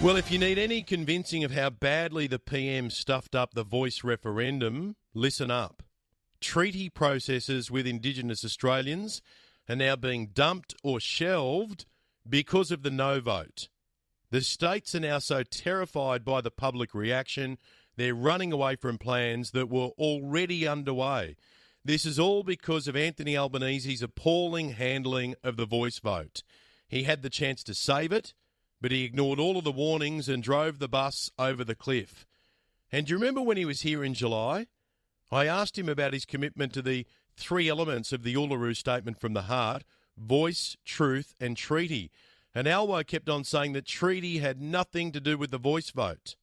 Well, if you need any convincing of how badly the PM stuffed up the voice referendum, listen up. Treaty processes with Indigenous Australians are now being dumped or shelved because of the no vote. The states are now so terrified by the public reaction, they're running away from plans that were already underway. This is all because of Anthony Albanese's appalling handling of the voice vote. He had the chance to save it, but he ignored all of the warnings and drove the bus over the cliff. And do you remember when he was here in July? I asked him about his commitment to the three elements of the Uluru Statement from the Heart: voice, truth and treaty. And Albo kept on saying that treaty had nothing to do with the voice vote.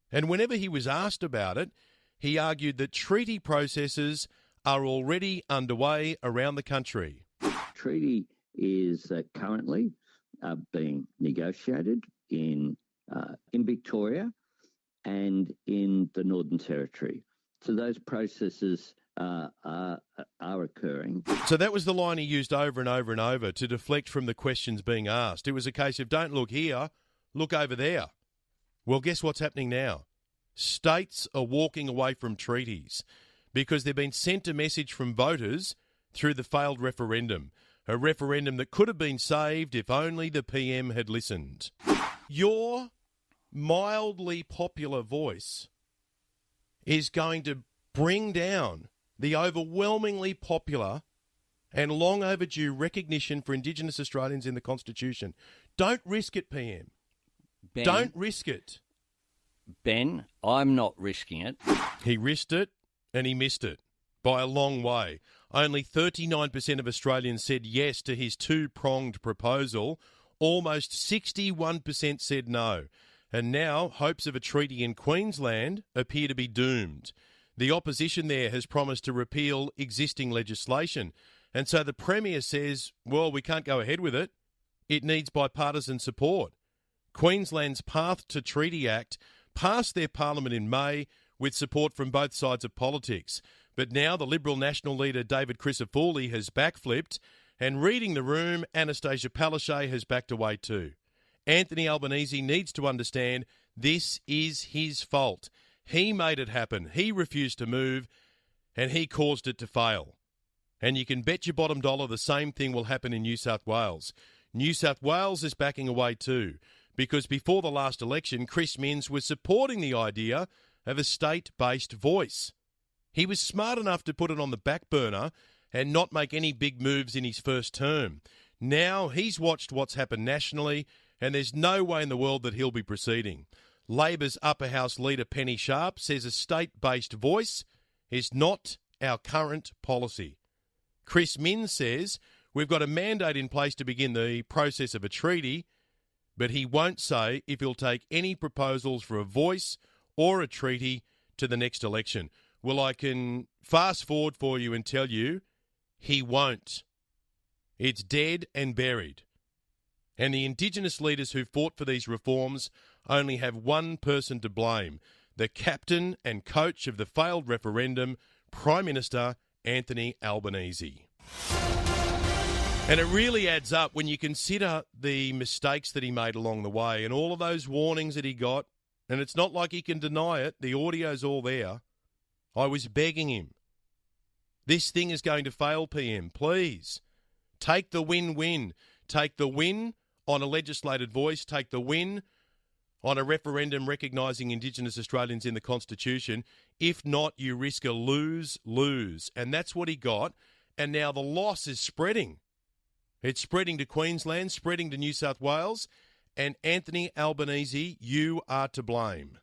And whenever he was asked about it, he argued that treaty processes are already underway around the country. Treaty is currently being negotiated in Victoria and in the Northern Territory. So those processes are occurring. So that was the line he used over and over and over to deflect from the questions being asked. It was a case of don't look here, look over there. Well, guess what's happening now? States are walking away from treaties because they've been sent a message from voters through the failed referendum. A referendum that could have been saved if only the PM had listened. Your mildly popular voice is going to bring down the overwhelmingly popular and long overdue recognition for Indigenous Australians in the Constitution. Don't risk it, PM. Ben, Don't risk it. Ben, I'm not risking it. He risked it and he missed it by a long way. Only 39% of Australians said yes to his two-pronged proposal. Almost 61% said no. And now hopes of a treaty in Queensland appear to be doomed. The opposition there has promised to repeal existing legislation. And so the Premier says, well, we can't go ahead with it. It needs bipartisan support. Queensland's Path to Treaty Act passed their parliament in May with support from both sides of politics. But now the Liberal National leader David Crisafulli has backflipped, and reading the room, Anastasia Palaszczuk has backed away too. Anthony Albanese needs to understand this is his fault. He made it happen. He refused to move, and he caused it to fail. And you can bet your bottom dollar the same thing will happen in New South Wales. New South Wales is backing away too, because before the last election, Chris Minns was supporting the idea of a state-based voice. He was smart enough to put it on the back burner and not make any big moves in his first term. Now he's watched what's happened nationally, and there's no way in the world that he'll be proceeding. Labor's upper house leader Penny Sharp says a state-based voice is not our current policy. Chris Minns says we've got a mandate in place to begin the process of a treaty, but he won't say if he'll take any proposals for a voice or a treaty to the next election. Well, I can fast forward for you and tell you he won't. It's dead and buried. And the Indigenous leaders who fought for these reforms only have one person to blame: the captain and coach of the failed referendum, Prime Minister Anthony Albanese. And it really adds up when you consider the mistakes that he made along the way and all of those warnings that he got. And it's not like he can deny it. The audio's all there. I was begging him. This thing is going to fail, PM. Please. Take the win-win. Take the win on a legislated voice. Take the win on a referendum recognising Indigenous Australians in the Constitution. If not, you risk a lose-lose. And that's what he got. And now the loss is spreading. It's spreading to Queensland, spreading to New South Wales. And Anthony Albanese, you are to blame.